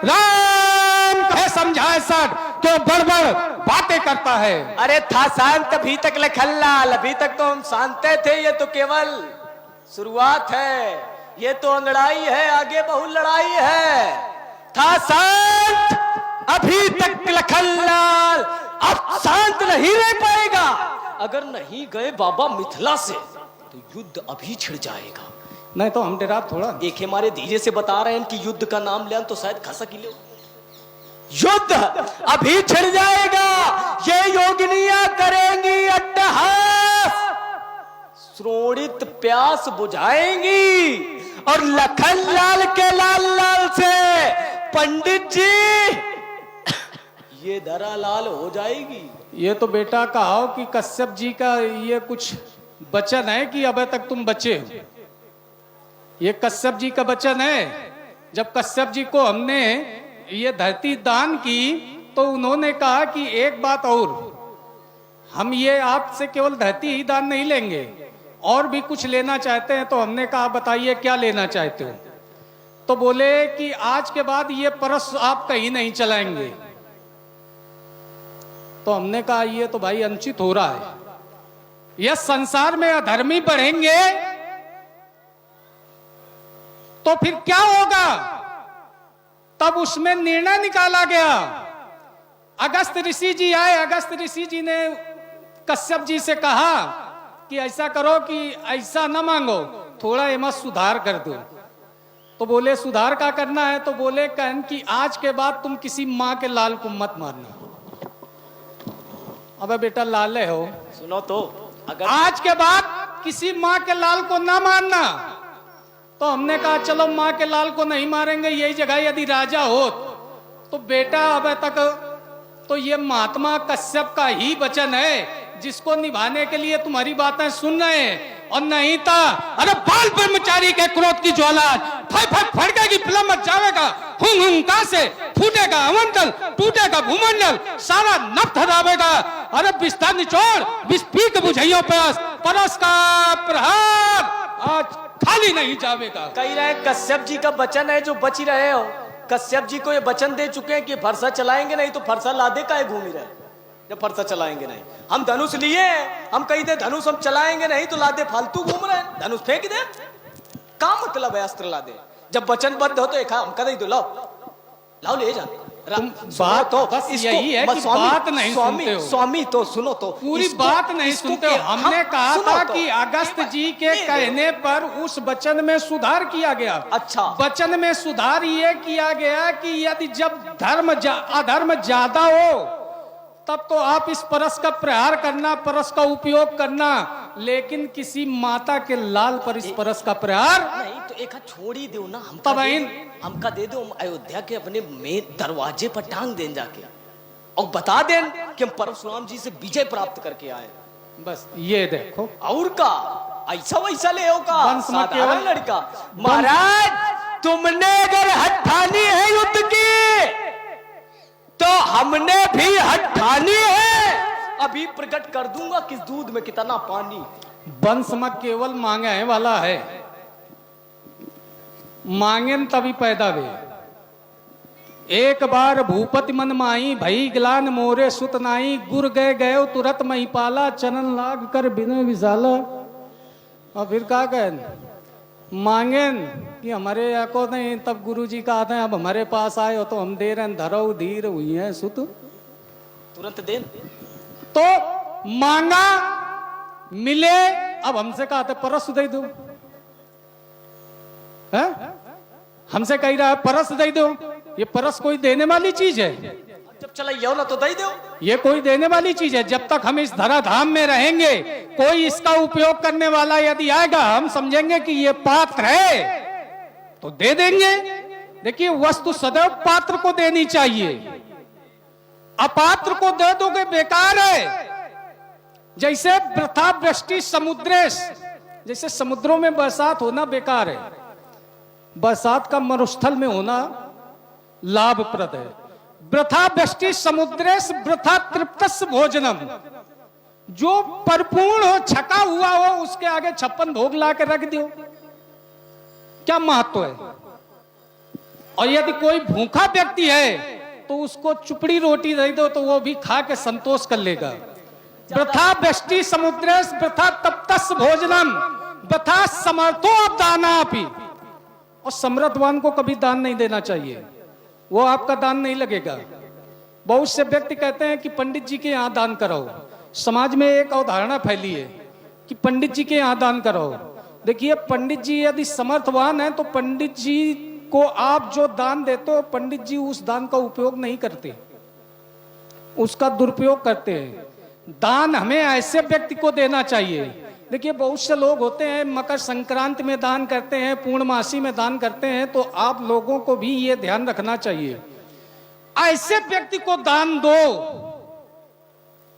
राम कहे समझाए सर, क्यों बड़बड़ बातें करता है। अरे था शांत अभी तक लखनलाल, अभी तक तो हम शांत थे, ये तो केवल शुरुआत है, ये तो लड़ाई है, आगे बहुत लड़ाई है। था शांत अभी तक लखनलाल, अब शांत नहीं रह पाएगा। अगर नहीं गए बाबा मिथिला से तो युद्ध अभी छिड़ जाएगा। नहीं तो हम डरा थोड़ा, एक हमारे धीरे से बता रहे हैं कि युद्ध का नाम लें तो शायद खसा की ले, युद्ध अभी छिड़ जाएगा। ये योगिनियां करेंगी अट्टहास, श्रोणित प्यास बुझाएंगी, और लखनलाल के लाल लाल से पंडित जी ये धरा लाल हो जाएगी। ये तो बेटा कहो कि कश्यप जी का ये कुछ वचन है कि अबे तक तुम बचे हो, ये कश्यप जी का वचन है। जब कश्यप जी को हमने ये धरती दान की तो उन्होंने कहा कि एक बात और, हम ये आपसे केवल धरती ही दान नहीं लेंगे, और भी कुछ लेना चाहते हैं। तो हमने कहा बताइए क्या लेना चाहते हो। तो बोले कि आज के बाद ये परस आप कहीं नहीं चलाएंगे। तो हमने कहा ये तो भाई अनुचित हो रहा है, यह संसार में अधर्मी बढ़ेंगे तो फिर क्या होगा। तब उसमें निर्णय निकाला गया। अगस्त ऋषि जी आए, अगस्त ऋषि जी ने कश्यप जी से कहा कि ऐसा करो कि ऐसा न मांगो, थोड़ा एमा सुधार कर दो। तो बोले सुधार का करना है। तो बोले कहन कि आज के बाद तुम किसी माँ के लाल को मत मारना। अबे बेटा लाले हो, सुनो तो, अगर आज के बाद किसी माँ के लाल को ना मारना। तो हमने कहा चलो माँ के लाल को नहीं मारेंगे, यही जगह यदि राजा हो। तो बेटा अब तक तो ये महात्मा कश्यप का ही वचन है जिसको निभाने के लिए तुम्हारी बातें सुन रहे हैं, और नहीं था अरे बाल ब्रह्मचारी के क्रोध की ज्वाला फड़केगी, फिल्म मच जाएगा, हुंकार से फूटेगा अमंडल, टूटेगा भूमंडल, सारा नभ धरावेगा। अरे बिस्तर निचोड़ विस्फीक बुझाइयों प्यास, परस का प्रहार आज खाली नहीं जावेगा। कह रहे हैं कश्यप जी का वचन है जो बच रहे हो। कश्यप जी को ये वचन दे चुके हैं कि फरसा चलाएंगे नहीं, तो फरसा लादे का घूम ही रहे जब फरसा चलाएंगे नहीं। हम धनुष लिए, हम कही दे धनुष हम चलाएंगे नहीं तो लादे फालतू घूम रहे हैं, धनुष फेंक दे। क्या मतलब है अस्त्र लादे? जब वचनबद्ध हो तो एक हम कह दो, लाओ लाओ ले जा। बात तो बस यही है कि बात नहीं सुनते हो। स्वामी तो सुनो तो, पूरी बात नहीं सुनते हो। हमने कहा था कि अगस्त जी के कहने पर उस वचन में सुधार किया गया। अच्छा, वचन में सुधार ये किया गया कि यदि जब अधर्म ज्यादा हो तब तो आप इस परस का प्रहार करना, परस का उपयोग करना, लेकिन किसी माता के लाल पर इस परस का प्रहार नहीं। तो एक छोड़ ही दो ना, हमका दे दो, अयोध्या के अपने में दरवाजे पर टांग दें जाके, और बता दें कि हम परशुराम जी से विजय प्राप्त करके आए। बस ये देखो, और का ऐसा वैसा ले हो का साधारण लड़का। महाराज तुमने अगर हट ठानी है युद्ध की तो हमने भी हट ठानी है। अभी प्रकट कर दूंगा किस दूध में कितना पानी। वंश में केवल मांगे वाला है, मांगे तभी पैदा वे। एक बार भूपति मन माई, भई ग्लान मोरे सुत नाई, गुर गए गए तुरत मही पाला, चनन लाग कर बिना विशाला। और फिर क्या कहें मांगे कि हमारे या को नहीं, तब गुरुजी का आते हैं अब हमारे पास आए हो तो हम दे रहे हैं, धरो धीर हुई है सुत, तुरंत दे। तो मांगा मिले, अब हमसे कहते परस दे दो, है? हमसे कह रहा है परस दे दो। ये परस कोई देने वाली चीज है? जब चलाइयो ना तो दे दो। ये कोई देने वाली चीज है? जब तक हम इस धराधाम में रहेंगे कोई इसका उपयोग करने वाला यदि आएगा, हम समझेंगे कि ये पात्र है तो दे देंगे। देखिए वस्तु सदैव पात्र को देनी चाहिए, अपात्र को दे दोगे बेकार है। जैसे वृथा वृष्टि समुद्रेश, जैसे समुद्रों में बरसात होना बेकार है, बरसात का मरुस्थल में होना लाभप्रद है। वृथा वृष्टि समुद्रेश वृथा तृप्तस्य भोजनम, जो परिपूर्ण हो, छका हुआ हो, उसके आगे 56 भोग ला के रख दो, क्या महत्व है? और यदि कोई भूखा व्यक्ति है तो उसको चुपड़ी रोटी दे दो तो वो भी खा के संतोष कर लेगा। वृथा व्यष्टि समुद्रेश वृथा तप्तस भोजनम वृथा समर्थो दानापि। और समृद्धवान को कभी दान नहीं देना चाहिए, वो आपका दान नहीं लगेगा। बहुत से व्यक्ति कहते हैं कि पंडित जी के यहाँ दान कराओ। समाज में एक अवधारणा फैली है कि पंडित जी के यहाँ दान कराओ। देखिए, पंडित जी यदि समर्थवान है तो पंडित जी को आप जो दान देते हो, पंडित जी उस दान का उपयोग नहीं करते, उसका दुरुपयोग करते हैं। दान हमें ऐसे व्यक्ति को देना चाहिए। देखिए, बहुत से लोग होते हैं मकर संक्रांति में दान करते हैं, पूर्णमासी में दान करते हैं, तो आप लोगों को भी ये ध्यान रखना चाहिए, ऐसे व्यक्ति को दान दो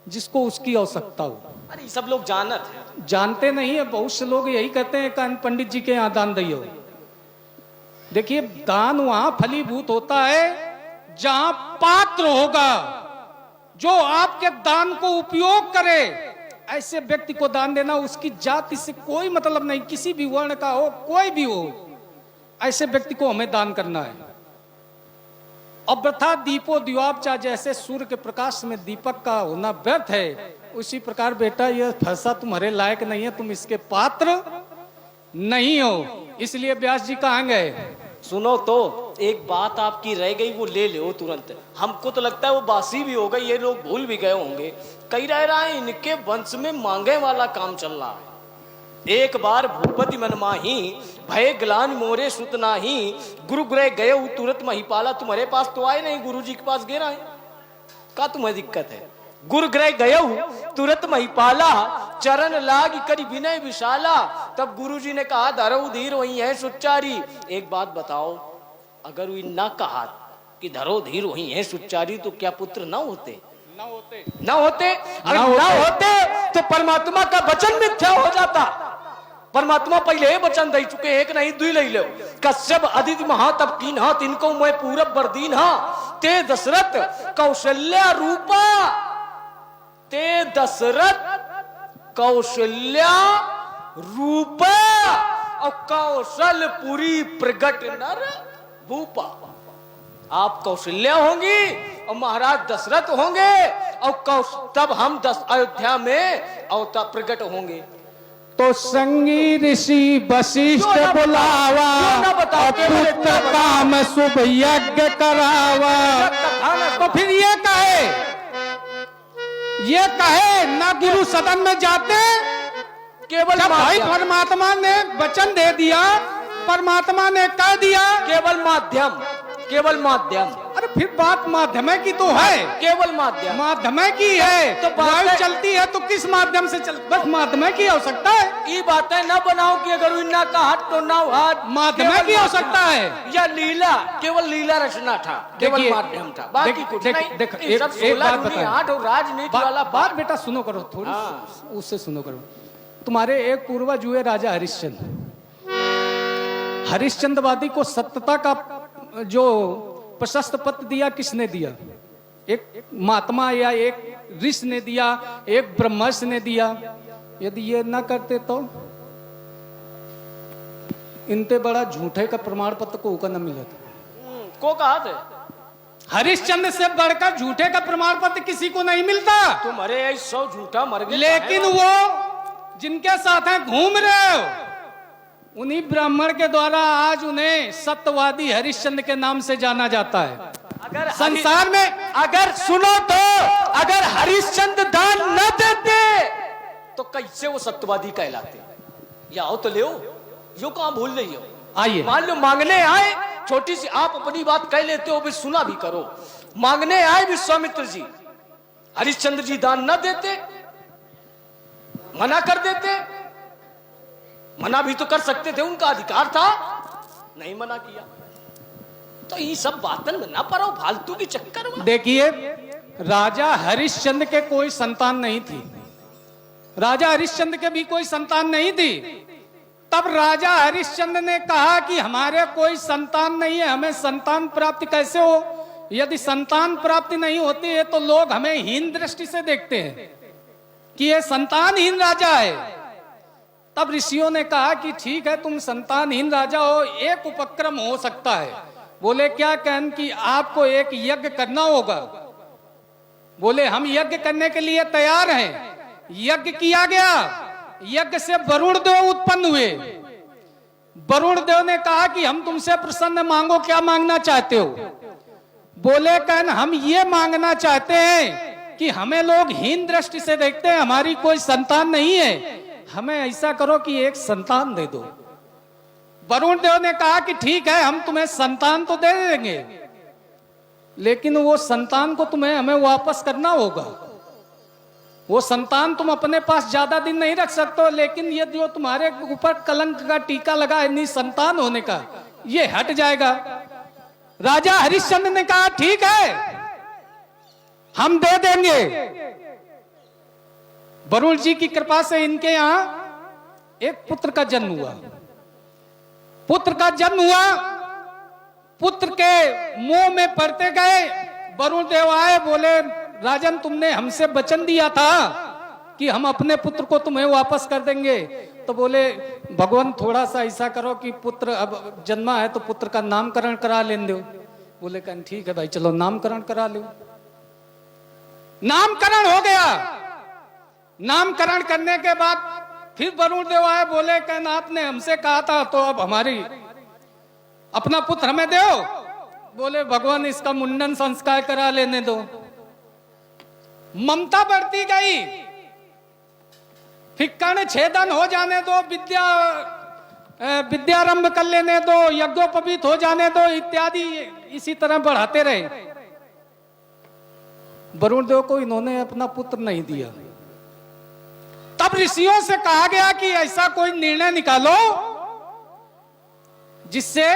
जिसको उसकी आवश्यकता हो। अरे सब लोग जानते नहीं है, बहुत से लोग यही कहते हैं कि पंडित जी के यहाँ दान दियो। देखिए, दान वहां फलीभूत होता है जहां पात्र होगा, जो आपके दान को उपयोग करे। ऐसे व्यक्ति को दान देना, उसकी जाति से कोई मतलब नहीं, किसी भी वर्ण का हो, कोई भी हो, ऐसे व्यक्ति को हमें दान करना है। अव्यथा दीपो द्योआपचा, जैसे सूर्य के प्रकाश में दीपक का होना व्यर्थ है, उसी प्रकार बेटा यह फैसा तुम्हारे लायक नहीं है, तुम इसके पात्र नहीं हो। इसलिए व्यास जी कहाँ गए? सुनो तो, एक बात आपकी रह गई, वो ले लो तुरंत। हमको तो लगता है वो बासी भी हो गई, ये लोग भूल भी गए होंगे। कई रह रहा है इनके वंश में मांगे वाला काम चल रहा है। एक बार भूपति मन माही भय ग्लान मोरे सुत नाही, गुरु ग्रह गए तुरंत महिपाला। तुम्हारे पास तो आए नहीं, गुरु जी के पास गिरा है, का तुम्हें दिक्कत है? गुरु ग्रह गयो तुरंत महिपाला, चरण लाग करी विनय विशाला। तब गुरु जी ने कहा धरो धीर वही है सुचारी। एक बात बताओ, अगर वो ना कहा कि धरो धीर वही है सुचारी, तो क्या पुत्र ना होते? ना होते। अगर ना होते तो परमात्मा का वचन मिथ्या हो जाता। परमात्मा पहले ही वचन दे चुके, एक नहीं दुई ले लो। कश्यप अदिति महातप कीन्हा, तिनको मैं पूरब बरदीन्हा। ते दशरथ कौशल्या रूपा, ते दशरथ कौशल्या रूपा, और कौशलपुरी प्रगट नर भूपा। आप कौशल्या होंगी और महाराज दशरथ होंगे, और तब हम अयोध्या में अवतार प्रकट होंगे। तो संगी ऋषि वशिष्ठ बुलावा, पुत्र काम शुभ यज्ञ करावा। तो फिर ये कहे ना गुरु सदन में जाते, केवल भाई परमात्मा ने वचन दे दिया, परमात्मा ने कह दिया, केवल माध्यम, केवल माध्यम। अरे फिर बात माध्यम की तो है, केवल माध्यम, माध्यम की है। तो वायु चलती है तो किस माध्यम से चल, बस माध्यम की आवश्यकता है। ये बातें न बनाओ कि अगर इन्ना का हाथ तो ना हाथ, माध्यम की आवश्यकता है। या लीला, केवल लीला रचना था, केवल माध्यम था, बाकी कुछ नहीं। देख एक बात बता, हाथ और राजनीति वाला बात बेटा सुनो करो, थोड़ी उससे सुनो करो। तुम्हारे एक पूर्वज हुए राजा हरिश्चंद्र। हरिश्चंद्रवादी को सत्यता का जो प्रशस्त पद दिया, किसने दिया? एक महात्मा या एक ऋषि ने दिया, एक ब्रह्मर्षि ने दिया। यदि ये ना करते तो इनते बड़ा झूठे का प्रमाण पत्र को न मिला था। को कहा थे हरिश्चंद्र से बढ़कर झूठे का प्रमाण पत्र किसी को नहीं मिलता। तुम्हारे ऐसा 100 झूठा मर गए, लेकिन वो जिनके साथ हैं घूम रहे हो, उन्हीं ब्राह्मण के द्वारा आज उन्हें सत्यवादी हरिश्चंद्र के नाम से जाना जाता है। अगर संसार में, अगर सुनो तो, अगर हरिश्चंद्र दान न देते तो कैसे वो सत्यवादी कहलाते? या हो तो ले, यो कहां भूल रही हो? आइए, मान लो मांगने आए, छोटी सी आप अपनी बात कह लेते हो, भी सुना भी करो। मांगने आए विश्वामित्र जी, हरिश्चंद्र जी दान न देते, मना कर देते। मना भी तो कर सकते थे, उनका अधिकार था, नहीं मना किया। तो ये सब बातन में ना पड़ो, फालतू की चक्कर में। देखिए, राजा हरिश्चंद्र के कोई संतान नहीं थी, राजा हरिश्चंद्र के भी कोई संतान नहीं थी। तब राजा हरिश्चंद्र ने कहा कि हमारे कोई संतान नहीं है, हमें संतान प्राप्ति कैसे हो? यदि संतान प्राप्ति नहीं होती है तो लोग हमें हीन दृष्टि से देखते हैं कि ये संतानहीन राजा है। तब ऋषियों ने कहा कि ठीक है, तुम संतानहीन राजा हो, एक उपक्रम हो सकता है। बोले क्या कहन कि आपको एक यज्ञ करना होगा। बोले हम यज्ञ करने के लिए तैयार हैं। यज्ञ किया गया, यज्ञ से वरुण देव उत्पन्न हुए। वरुण देव ने कहा कि हम तुमसे प्रसन्न, मांगो क्या मांगना चाहते हो। बोले कहन हम ये मांगना चाहते हैं कि हमें लोग हीन दृष्टि से देखते हैं, हमारी कोई संतान नहीं है, हमें ऐसा करो कि एक संतान दे दो। वरुण देव ने कहा कि ठीक है, हम तुम्हें संतान तो दे देंगे, लेकिन वो संतान को तुम्हें हमें वापस करना होगा। वो संतान तुम अपने पास ज्यादा दिन नहीं रख सकते हो, लेकिन ये जो तुम्हारे ऊपर कलंक का टीका लगा है निसंतान होने का, ये हट जाएगा। राजा हरिश्चंद्र ने कहा ठीक है, हम दे देंगे। वरुण जी की कृपा से इनके यहां एक पुत्र का जन्म हुआ। पुत्र का जन्म हुआ, पुत्र के मुंह में पड़ते गए। वरुण देव आए, बोले राजन तुमने हमसे वचन दिया था कि हम अपने पुत्र को तुम्हें वापस कर देंगे। तो बोले भगवान थोड़ा सा ऐसा करो कि पुत्र अब जन्मा है तो पुत्र का नामकरण करा लेने दो। बोले कहन ठीक है भाई, चलो नामकरण करा लो। नामकरण हो गया। नामकरण करने के बाद फिर वरुण देव आए, बोले कहन आपने हमसे कहा था तो अब हमारी अपना पुत्र हमें दो। बोले भगवान इसका मुंडन संस्कार करा लेने दो। ममता बढ़ती गई, फिर कर्ण छेदन हो जाने दो, विद्यारंभ कर लेने दो, यज्ञोपवीत हो जाने दो, इत्यादि इसी तरह बढ़ाते रहे। वरुण देव को इन्होंने अपना पुत्र नहीं दिया। तब ऋषियों से कहा गया कि ऐसा कोई निर्णय निकालो जिससे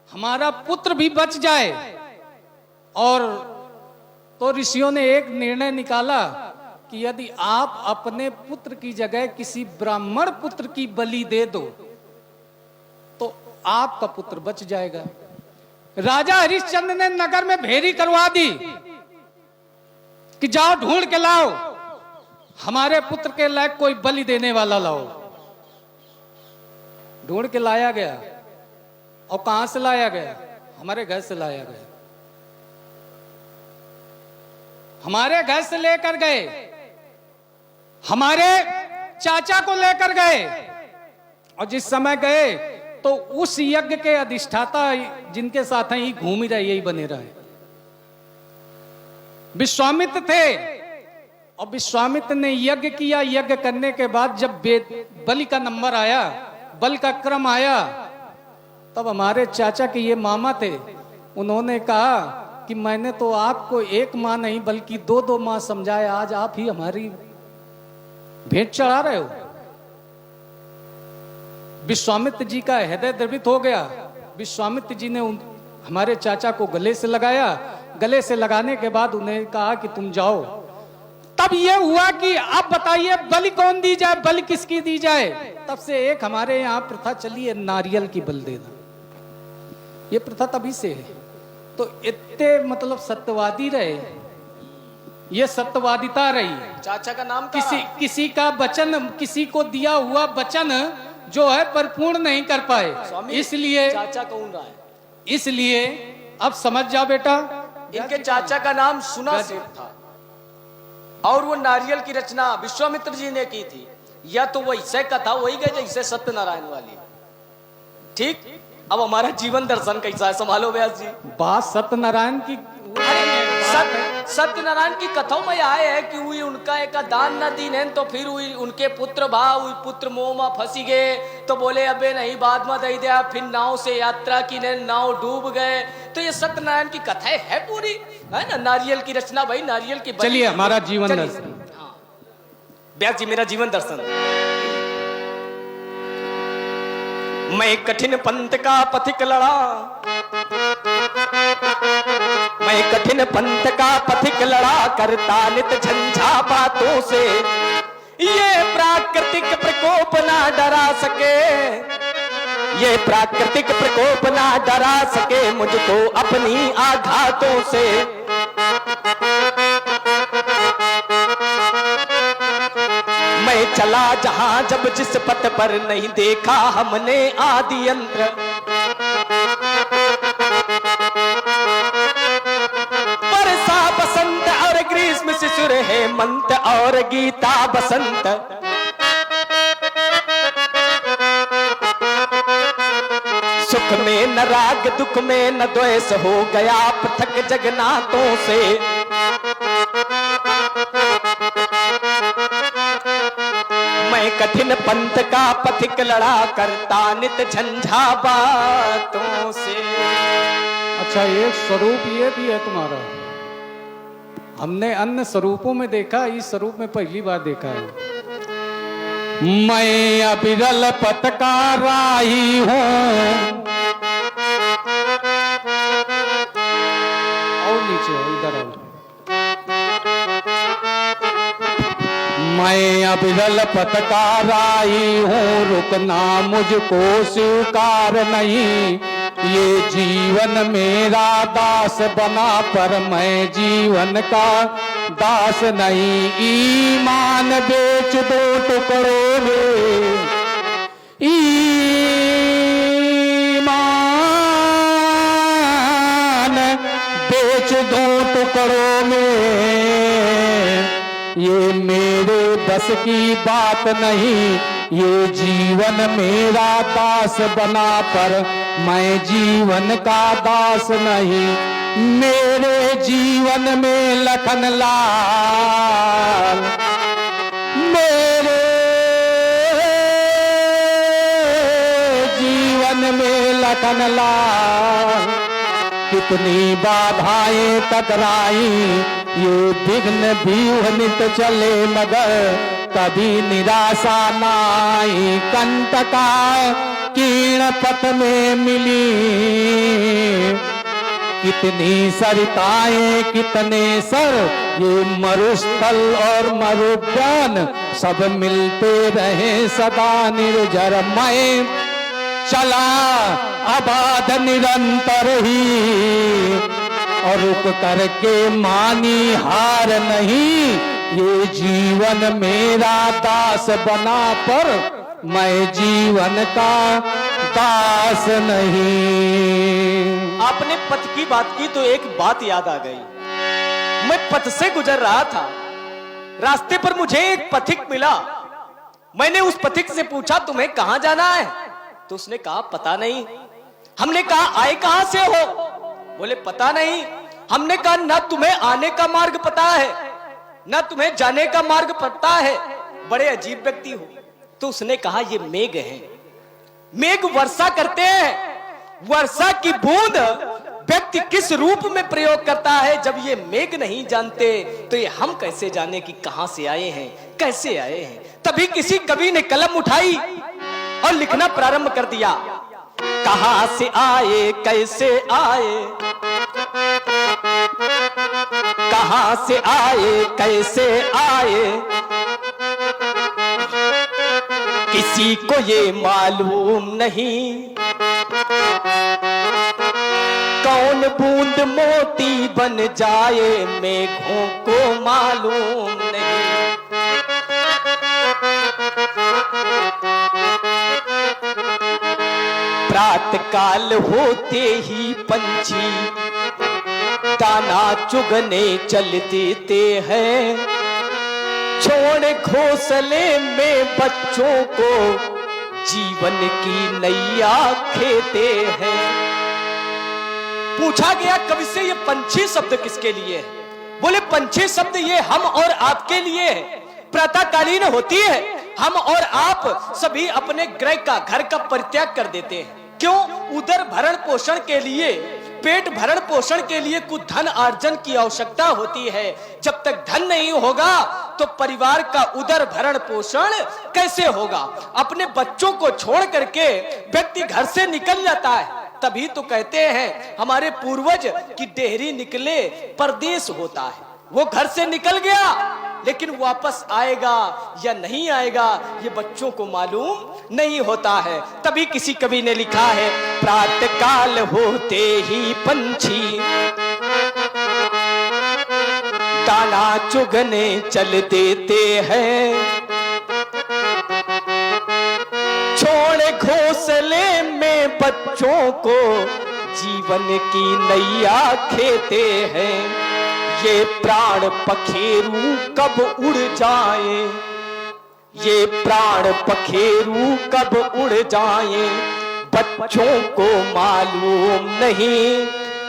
हमारा पुत्र भी बच जाए। और तो ऋषियों ने एक निर्णय निकाला कि यदि आप अपने पुत्र की जगह किसी ब्राह्मण पुत्र की बलि दे दो तो आपका पुत्र बच जाएगा। राजा हरिश्चंद्र ने नगर में भेरी करवा दी कि जाओ ढूंढ के लाओ, हमारे पुत्र के लायक कोई बलि देने वाला लाओ। ढूंढ के लाया गया। और कहां से लाया गया? हमारे घर से लाया गया। हमारे घर से लेकर गए, हमारे चाचा को लेकर गए। और जिस समय गए तो उस यज्ञ के अधिष्ठाता जिनके साथ हैं, घूम ही रहे, यही बने रहे। विश्वामित्र थे और विश्वामित्र ने यज्ञ किया। यज्ञ करने के बाद जब बलि का नंबर आया, बलि का क्रम आया, तब हमारे चाचा के ये मामा थे, उन्होंने कहा कि मैंने तो आपको एक माँ नहीं बल्कि दो दो माँ समझाया, आज आप ही हमारी भेंट चढ़ा रहे हो। विश्वामित्र जी का हृदय द्रवित हो गया। विश्वामित्र जी ने हमारे चाचा को गले से लगाया। गले से लगाने के बाद उन्हें कहा कि तुम जाओ। तब यह हुआ कि अब बताइए बलि कौन दी जाए, बलि किसकी दी जाए। तब से एक हमारे यहाँ प्रथा चली है नारियल की बलि देना। ये प्रथा तभी से है। तो इतने मतलब सत्यवादी रहे, ये सत्यवादिता रही। चाचा का नाम किसी का वचन, किसी को दिया हुआ वचन जो है परिपूर्ण नहीं कर पाए, इसलिए चाचा कौन रहा है? इसलिए अब समझ जाओ बेटा, इनके चाचा का नाम सुना सेठ था और वो नारियल की रचना विश्वामित्र जी ने की थी। या तो वो इससे कथा वही गए जैसे सत्यनारायण वाली। ठीक, अब हमारा जीवन दर्शन कैसा है, संभालो व्यास जी। बात सत्यनारायण की, सत्यनारायण की कथाओं में आए है कि हुई उनका एक दान न दीन है, तो फिर हुई उनके पुत्र भाव, पुत्र मोह में फंसी गए, तो बोले अबे नहीं बाद में दे दिया, फिर नाव से यात्रा की ने नाव डूब गए। तो ये सत्यनारायण की कथा है पूरी, है ना। नारियल की रचना भाई, नारियल की। चलिए हमारा जीवन दर्शन। व्यास जी मेरा जीवन दर्शन। मैं कठिन पंथ का पथिक लड़ा, मैं कठिन पंथ का पथिक लड़ा, करता नित झंझा बातों से। ये प्राकृतिक प्रकोप ना डरा सके, ये प्राकृतिक प्रकोप ना डरा सके मुझको अपनी आघातों से। मैं चला जहां जब जिस पथ पर नहीं देखा हमने आदि यंत्र। हेमंत और गीता बसंत, सुख में न राग दुख में न द्वेष, हो गया पृथक जगन्नाथों से। मैं कठिन पंथ का पथिक लड़ा करता नित झंझा बातों से। अच्छा, एक स्वरूप ये भी है तुम्हारा, हमने अन्य स्वरूपों में देखा, इस स्वरूप में पहली बार देखा है। मैं अविरल पथ का राही हूं, और नीचे इधर आओ। मैं अविरल पथ का राही हूं, रुकना मुझको स्वीकार नहीं। ये जीवन मेरा दास बना, पर मैं जीवन का दास नहीं। ईमान बेच दो टुकड़ों में, ईमान बेच दो टुकड़ों में। ये मेरे बस की बात नहीं, ये जीवन मेरा दास बना, पर मैं जीवन का दास नहीं। मेरे जीवन में लखन लाल, मेरे जीवन में लखन लाल, कितनी बाधाएं टकराई, ये विघ्न व्यूह नित चले, मगर कभी निराशा नाई। कंटका कीर्ण पथ में मिली, कितनी सरिताएं कितने सर, ये मरुस्थल और मरुद्यान सब मिलते रहे सदा निर्जर। मैं चला आबाद निरंतर ही, और रुक करके मानी हार नहीं। ये जीवन मेरा दास बना, पर मैं जीवन का दास नहीं। आपने पथ की बात की तो एक बात याद आ गई। मैं पथ से गुजर रहा था, रास्ते पर मुझे एक पथिक मिला। मैंने उस पथिक से पूछा, तुम्हें कहां जाना है? तो उसने कहा, पता नहीं। हमने कहा, आए कहां से हो? बोले, पता नहीं। हमने कहा, ना तुम्हें आने का मार्ग पता है, ना तुम्हें जाने का मार्ग पता है, बड़े अजीब व्यक्ति हो। तो उसने कहा, ये मेघ है, मेघ वर्षा करते हैं। वर्षा की बूंद व्यक्ति किस रूप में प्रयोग करता है, जब ये मेघ नहीं जानते तो ये हम कैसे जाने कि कहां से आए हैं, कैसे आए हैं। तभी किसी कवि ने कलम उठाई और लिखना प्रारंभ कर दिया। कहां से आए, कैसे आए, कहां से आए, कैसे आए, किसी को ये मालूम नहीं। कौन बूंद मोती बन जाए, मेघों को मालूम नहीं। प्रातः काल होते ही पंछी दाना चुगने चल देते हैं, छोड़ घोंसले में बच्चों को जीवन की नैया खेते हैं। पूछा गया कवि से, ये पंछी शब्द किसके लिए है? बोले, पंछी शब्द ये हम और आपके लिए है। प्रातःकालीन होती है, हम और आप सभी अपने गृह का, घर का परित्याग कर देते हैं। क्यों? उदर भरण पोषण के लिए, पेट भरण पोषण के लिए कुछ धन अर्जन की आवश्यकता होती है। जब तक धन नहीं होगा तो परिवार का उदर भरण पोषण कैसे होगा? अपने बच्चों को छोड़ करके व्यक्ति घर से निकल जाता है। तभी तो कहते हैं हमारे पूर्वज कि डेहरी निकले परदेश होता है। वो घर से निकल गया, लेकिन वापस आएगा या नहीं आएगा ये बच्चों को मालूम नहीं होता है। तभी किसी कवि ने लिखा है, प्रातः काल होते ही पंछी दाना चुगने चल देते हैं, छोड़ घोंसले में बच्चों को जीवन की नैया खेते हैं। ये प्राण पखेरू कब उड़ जाए, ये प्राण पखेरू कब उड़ जाए, बच्चों को मालूम नहीं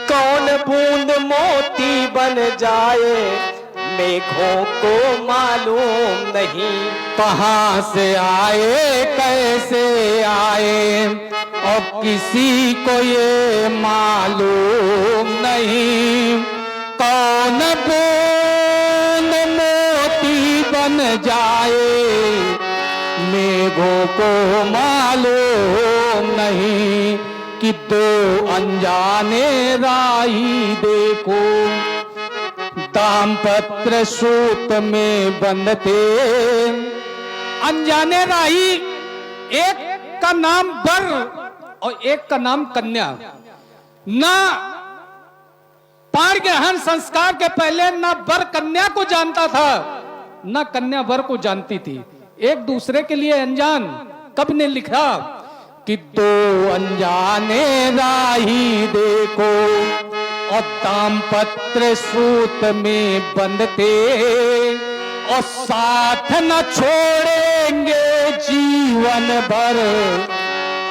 कौन बूंद मोती बन जाए, मेघों को मालूम नहीं कहाँ से आए कैसे आए और किसी को ये मालूम नहीं, कौन बूंद मोती बन जाए, मेघों को मालूम नहीं कि दो अनजाने राही देखो दाम्पत्य सूत में बंधते। अनजाने राही, एक का नाम वर और एक का नाम कन्या। ना पाण ग्रहण संस्कार के पहले ना वर कन्या को जानता था, ना कन्या वर को जानती थी, एक दूसरे के लिए अनजान। कवि ने लिखा कि दो अनजाने राही देखो और दाम्पत्य सूत में बंधते, और साथ न छोड़ेंगे जीवन भर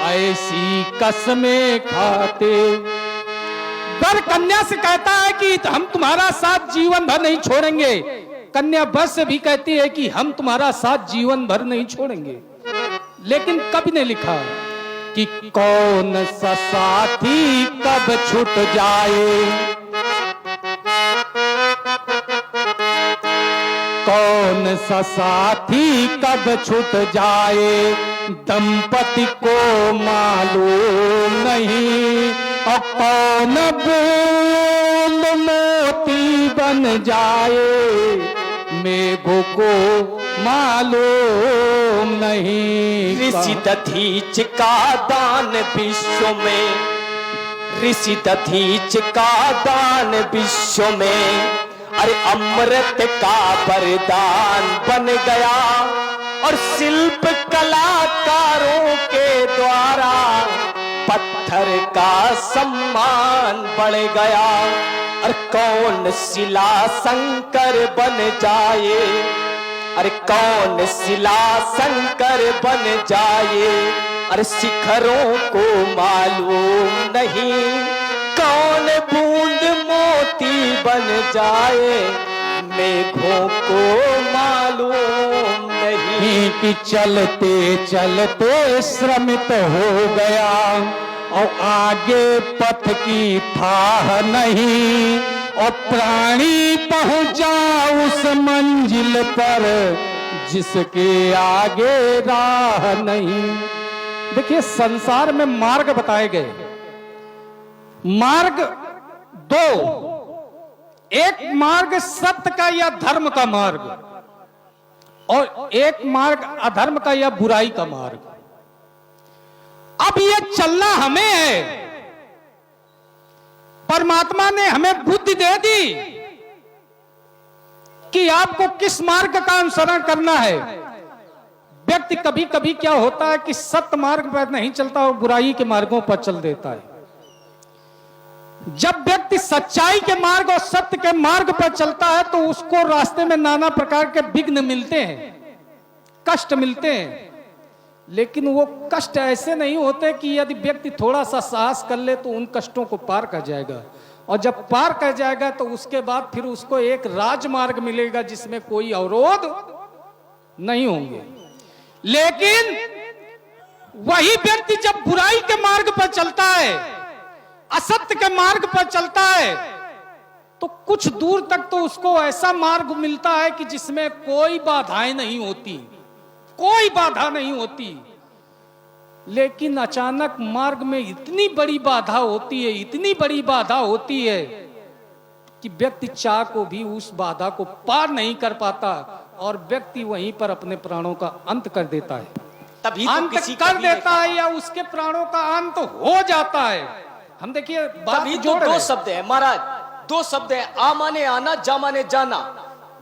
ऐसी कसमें खाते। वर कन्या से कहता है कि हम तुम्हारा साथ जीवन भर नहीं छोड़ेंगे, कन्या वर से भी कहती है कि हम तुम्हारा साथ जीवन भर नहीं छोड़ेंगे। लेकिन कवि ने लिखा कि कौन सा साथी कब छूट जाए, कौन सा साथी कब छूट जाए, दंपति को मालूम नहीं, और कौन बूंद मोती बन जाए, मेघों को मालूम नहीं। ऋषि दधीच का दान विश्व में, ऋषि दधीच का दान विश्व में, अरे अमृत का वरदान बन गया, और शिल्प कलाकारों के द्वारा पत्थर का सम्मान बढ़ गया। और कौन शिला शंकर बन जाए, अरे कौन शिला शंकर बन जाए, अरे शिखरों को मालूम नहीं कौन बूंद मोती बन जाए, मेघों को मालूम नहीं कि चलते चलते श्रमित हो गया, और आगे पथ की थाह नहीं, और प्राणी पहुंचा उस मंजिल पर जिसके आगे राह नहीं। देखिए, संसार में मार्ग बताए गए, मार्ग दो, एक मार्ग सत्य का या धर्म का मार्ग, और एक मार्ग अधर्म का या बुराई का मार्ग। अब ये चलना हमें है, परमात्मा ने हमें बुद्धि दे दी कि आपको किस मार्ग का अनुसरण करना है। व्यक्ति कभी कभी क्या होता है कि सत्य मार्ग पर नहीं चलता, और बुराई के मार्गों पर चल देता है। जब व्यक्ति सच्चाई के मार्ग और सत्य के मार्ग पर चलता है तो उसको रास्ते में नाना प्रकार के विघ्न मिलते हैं, कष्ट मिलते हैं, लेकिन वो कष्ट ऐसे नहीं होते कि यदि व्यक्ति थोड़ा सा साहस कर ले तो उन कष्टों को पार कर जाएगा, और जब पार कर जाएगा तो उसके बाद फिर उसको एक राजमार्ग मिलेगा जिसमें कोई अवरोध नहीं होंगे। लेकिन वही व्यक्ति जब बुराई के मार्ग पर चलता है, असत्य के मार्ग पर चलता है, तो कुछ दूर तक तो उसको ऐसा मार्ग मिलता है कि जिसमें कोई बाधाएं नहीं होती, कोई बाधा नहीं होती। लेकिन अचानक मार्ग में इतनी बड़ी बाधा होती है, इतनी बड़ी बाधा होती है कि व्यक्ति चाह को भी उस बाधा को पार नहीं कर पाता, और व्यक्ति वहीं पर अपने प्राणों का अंत कर देता है। तभी तो अंत किसी कर देता है, या उसके प्राणों का अंत हो जाता है। हम देखिए, बात तो दो शब्द है महाराज, दो शब्द है, आ माने आना, जा माने जाना।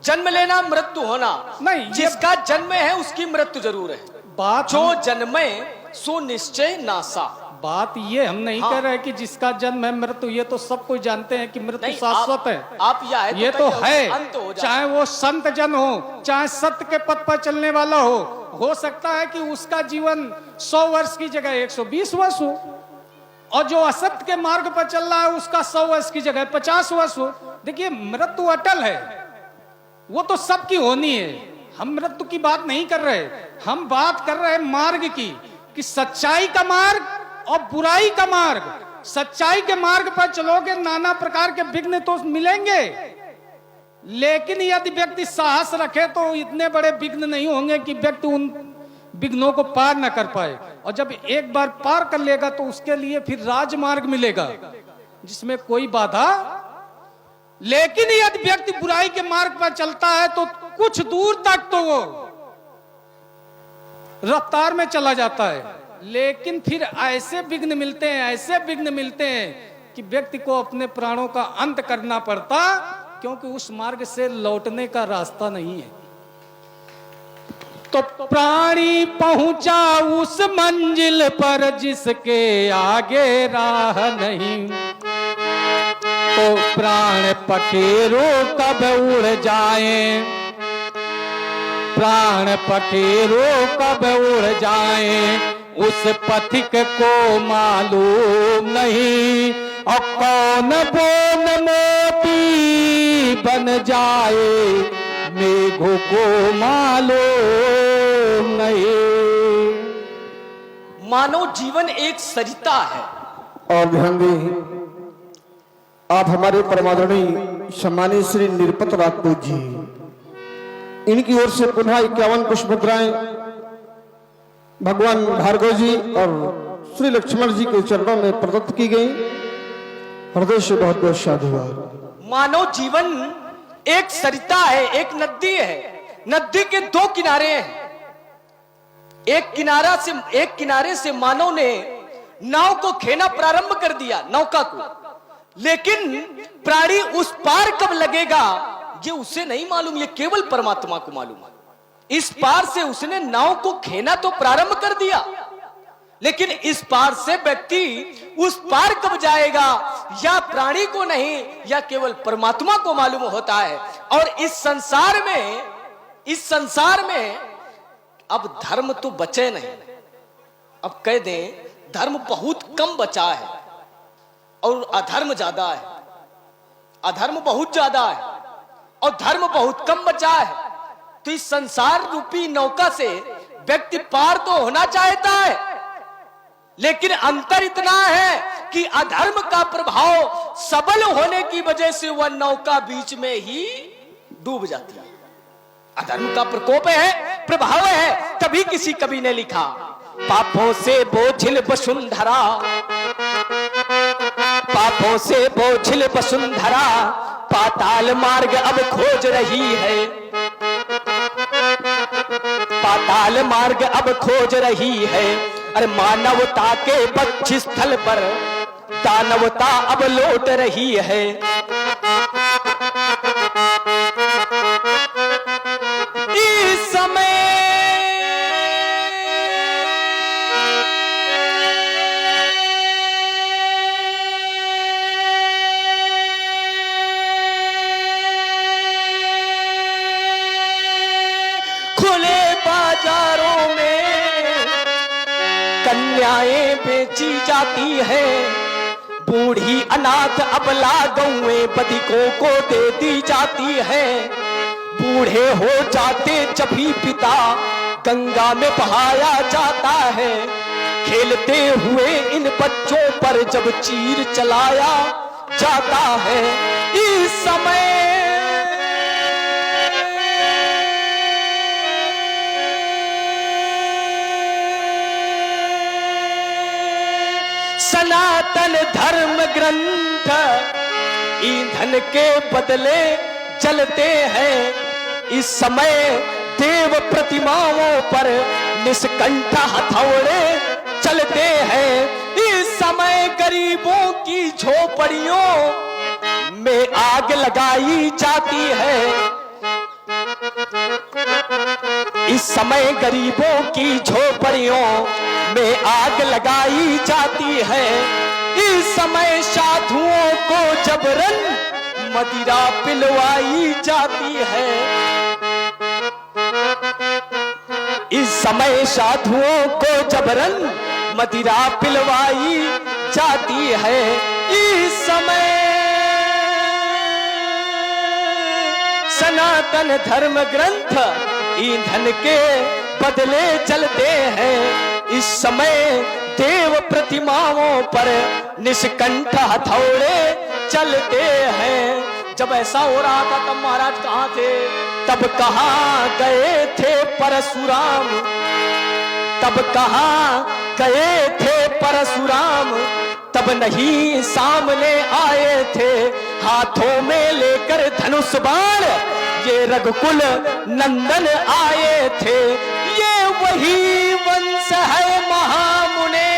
जन्म लेना, मृत्यु होना नहीं, जिसका जन्म है उसकी मृत्यु जरूर है। बात जो जन्मे सो निश्चय नासा। बात ये हम नहीं हाँ। कह रहे कि जिसका जन्म है मृत्यु, ये तो सब कोई जानते हैं कि मृत्यु नहीं, शाश्वत है। आप ये तो है, अंत हो जाए। चाहे वो संत जन हो, चाहे सत्य के पथ पर चलने वाला हो सकता है कि उसका जीवन 100 वर्ष की जगह 120 वर्ष हो, और जो असत्य के मार्ग पर चल रहा है उसका 100 वर्ष की जगह 50 वर्ष हो। देखिए मृत्यु अटल है, वो तो सबकी होनी है। हम मृत्यु की बात नहीं कर रहे, हम बात कर रहे हैं मार्ग की, कि सच्चाई का मार्ग और बुराई का मार्ग। सच्चाई के मार्ग पर चलोगे नाना प्रकार के विघ्न तो मिलेंगे, लेकिन यदि व्यक्ति साहस रखे तो इतने बड़े विघ्न नहीं होंगे कि व्यक्ति उन विघ्नों को पार न कर पाए। और जब एक बार पार कर लेगा तो उसके लिए फिर राजमार्ग मिलेगा जिसमें कोई बाधा। लेकिन यदि व्यक्ति बुराई के मार्ग पर चलता है तो कुछ दूर तक तो वो रफ्तार में चला जाता है, लेकिन फिर ऐसे विघ्न मिलते हैं, ऐसे विघ्न मिलते हैं कि व्यक्ति को अपने प्राणों का अंत करना पड़ता, क्योंकि उस मार्ग से लौटने का रास्ता नहीं है। तो प्राणी पहुंचा उस मंजिल पर जिसके आगे राह नहीं, तो प्राण पखेरु कब उड़ जाएं, प्राण पखेरु कब उड़ जाएं, उस पथिक को मालूम नहीं, और कौन बोन मोती बन जाए मेघों को मालूम नहीं। मानव जीवन एक सरिता है। और ध्यान दें, आप हमारे परमादरणीय सम्मानित श्री निरपत राजपूत जी, इनकी ओर से पुनः 51 पुष्पमुद्राएं भगवान भार्गव जी और श्री लक्ष्मण जी के चरणों में प्रदत्त की गई। हृदय से बहुत बहुत साधुवाद। मानव जीवन एक सरिता है, एक नदी है। नदी के 2 किनारे हैं। एक किनारे से मानव ने नाव को खेना प्रारंभ कर दिया, नौका को, लेकिन प्राणी उस पार कब लगेगा ये उसे नहीं मालूम, ये केवल परमात्मा को मालूम है। इस पार से उसने नाव को खेना तो प्रारंभ कर दिया, लेकिन इस पार से व्यक्ति उस पार कब जाएगा या प्राणी को नहीं, या केवल परमात्मा को मालूम होता है। और इस संसार में अब धर्म तो बचे नहीं। अब कह दें धर्म बहुत कम बचा है और अधर्म ज्यादा है। अधर्म बहुत ज्यादा है और धर्म बहुत कम बचा है। तो इस संसार रूपी नौका से व्यक्ति पार तो होना चाहता है, लेकिन अंतर इतना है कि अधर्म का प्रभाव सबल होने की वजह से वह नौका बीच में ही डूब जाती है। अधर्म का प्रकोप है, प्रभाव है। तभी किसी कवि ने लिखा, पापों से बोझिल वसुंधरा, पापों से बोझिल वसुंधरा, पाताल मार्ग अब खोज रही है, पाताल मार्ग अब खोज रही है। अरे मानवता के वक्ष स्थल पर दानवता अब लौट रही है। इस समय खुले बाजारों में कन्याएं बेची जाती है, बूढ़ी अनाथ अबला गौएं बधिकों को दे दी जाती है। बूढ़े हो जाते जब भी पिता गंगा में बहाया जाता है, खेलते हुए इन बच्चों पर जब चीर चलाया जाता है। इस समय सनातन धर्म ग्रंथ ईंधन के बदले जलते हैं। इस समय देव प्रतिमाओं पर निष्कंठ हथौड़े चलते हैं। इस समय गरीबों की झोपड़ियों में आग लगाई जाती है। इस समय गरीबों की झोपड़ियों में आग लगाई जाती है। इस समय साधुओं को जबरन मदिरा पिलवाई जाती है। इस समय साधुओं को जबरन मदिरा पिलवाई जाती है। इस समय सनातन धर्म ग्रंथ ईंधन के बदले चलते हैं। इस समय देव प्रतिमाओं पर निष्कंठ हथौड़े चलते हैं। जब ऐसा हो रहा था तब महाराज कहाँ थे? तब कहाँ गए थे परशुराम? तब कहाँ गए थे परशुराम? तब नहीं सामने आए थे हाथों में लेकर धनुष बाण। ये रघुकुल नंदन आए थे। ये वही वंश है महामुने,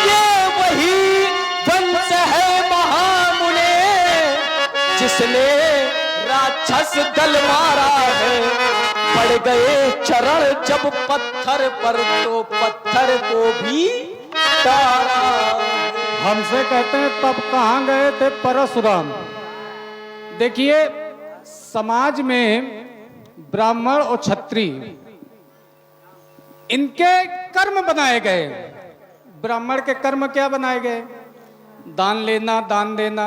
ये वही वंश है महामुने, जिसने राक्षस दल मारा है। पड़ गए चरण जब पत्थर पर तो पत्थर को भी तारा। हमसे कहते हैं तब कहाँ गए थे परशुराम। देखिए, समाज में ब्राह्मण और क्षत्रिय इनके कर्म बनाए गए। ब्राह्मण के कर्म क्या बनाए गए? दान लेना, दान देना,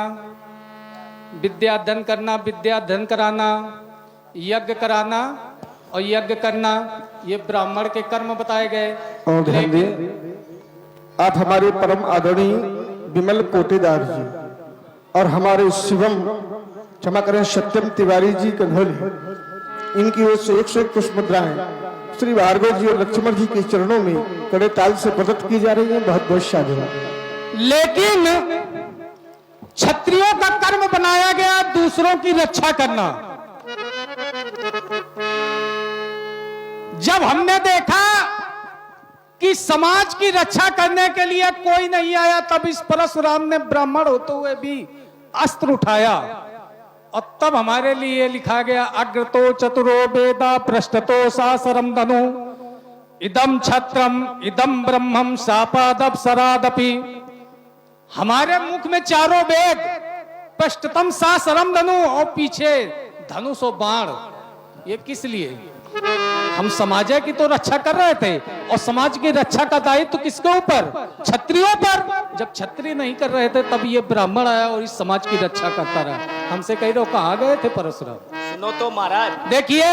विद्या धन करना, विद्या धन कराना, यज्ञ कराना और यज्ञ करना, ये ब्राह्मण के कर्म बताए गए। और ध्यान दें, आप हमारे परम आदरणीय विमल कोटेदार जी और हमारे शिवम, क्षमा करें, सत्यम तिवारी जी कंघोली, इनकी ओर से 101 पुष्प मुद्राएं श्री भार्गव जी और लक्ष्मण जी के चरणों में कड़े ताल से प्रदत्त की जा रही है। बहुत बहुत साधुवाद। लेकिन क्षत्रियों का कर्म बनाया गया दूसरों की रक्षा करना। जब हमने देखा कि समाज की रक्षा करने के लिए कोई नहीं आया, तब इस परशुराम ने ब्राह्मण होते हुए भी अस्त्र उठाया और तब हमारे लिए लिखा गया, अग्रतो चतुरो वेदा पृष्ठतो सासरम धनु इदम छत्रम इदम ब्रह्मम शापादप सरादपि। हमारे मुख में चारों वेद, पृष्ठतम सासरम धनु और पीछे धनुष और बाण। ये किस लिए? हम समाज की तो रक्षा कर रहे थे और समाज की रक्षा का दायित्व तो किसके ऊपर? क्षत्रियों पर। जब क्षत्रिय नहीं कर रहे थे तब ये ब्राह्मण आया और इस समाज की रक्षा करता रहा। हमसे कह रहे हो कहाँ गए थे परशुराम? सुनो तो महाराज, देखिए,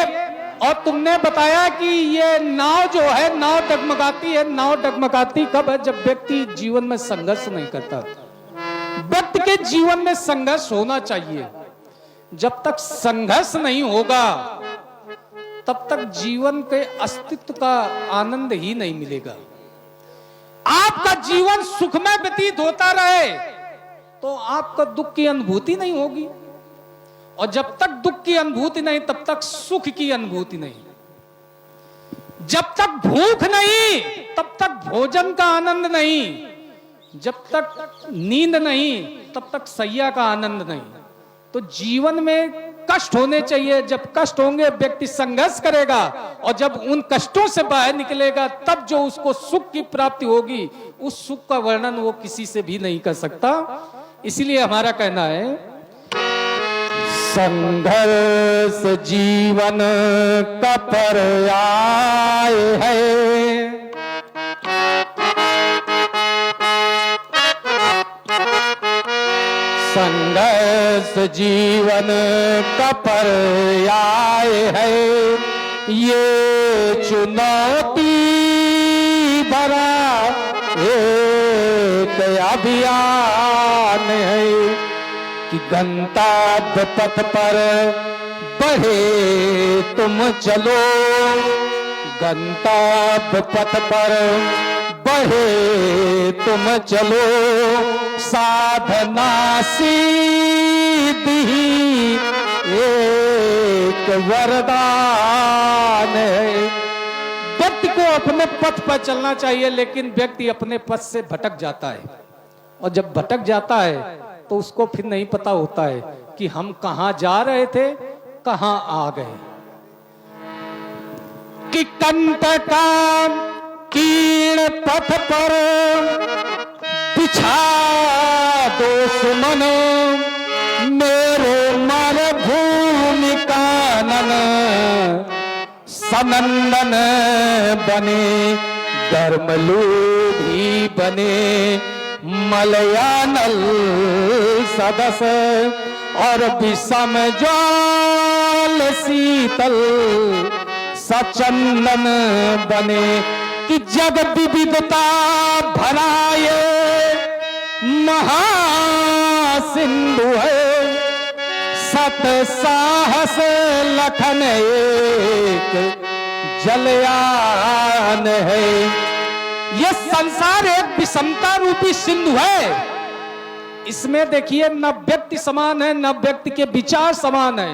और तुमने बताया कि ये नाव जो है, नाव डगमगाती है। नाव डगमगाती कब है? जब व्यक्ति जीवन में संघर्ष नहीं करता। व्यक्ति के जीवन में संघर्ष होना चाहिए। जब तक संघर्ष नहीं होगा तब तक जीवन के अस्तित्व का आनंद ही नहीं मिलेगा। आपका जीवन सुखमय व्यतीत होता रहे तो आपका दुख की अनुभूति नहीं होगी, और जब तक दुख की अनुभूति नहीं तब तक सुख की अनुभूति नहीं। जब तक भूख नहीं तब तक भोजन का आनंद नहीं, जब तक नींद नहीं तब तक सैया का आनंद नहीं। तो जीवन में कष्ट होने चाहिए। जब कष्ट होंगे व्यक्ति संघर्ष करेगा और जब उन कष्टों से बाहर निकलेगा तब जो उसको सुख की प्राप्ति होगी, उस सुख का वर्णन वो किसी से भी नहीं कर सकता। इसलिए हमारा कहना है, संघर्ष जीवन का पर्याय है। संघर्ष जीवन का पर्याय है। ये चुनौती भरा एक अभियान है कि गंतव्य पथ पर बढ़े तुम चलो, गंतव्य पथ पर बढ़े तुम चलो, साधना सीधी एक वरदान है। व्यक्ति को अपने पथ पर चलना चाहिए, लेकिन व्यक्ति अपने पथ से भटक जाता है, और जब भटक जाता है तो उसको फिर नहीं पता होता है कि हम कहां जा रहे थे, कहां आ गए। कि कंटका कीर्ण पथ पर बिछा दो सुमन, मेरे मरभूमि कानन सनंदन बने, धर्मलोभी बने मलयानल सदस्य, और विषम ज्वाल शीतल सचंदन बने, कि जग विविधता भराए महासिंधु है, सत साहस लखन एक जलयान है। ये संसार एक विषमता रूपी सिंधु है। इसमें देखिए न व्यक्ति समान है, न व्यक्ति के विचार समान है।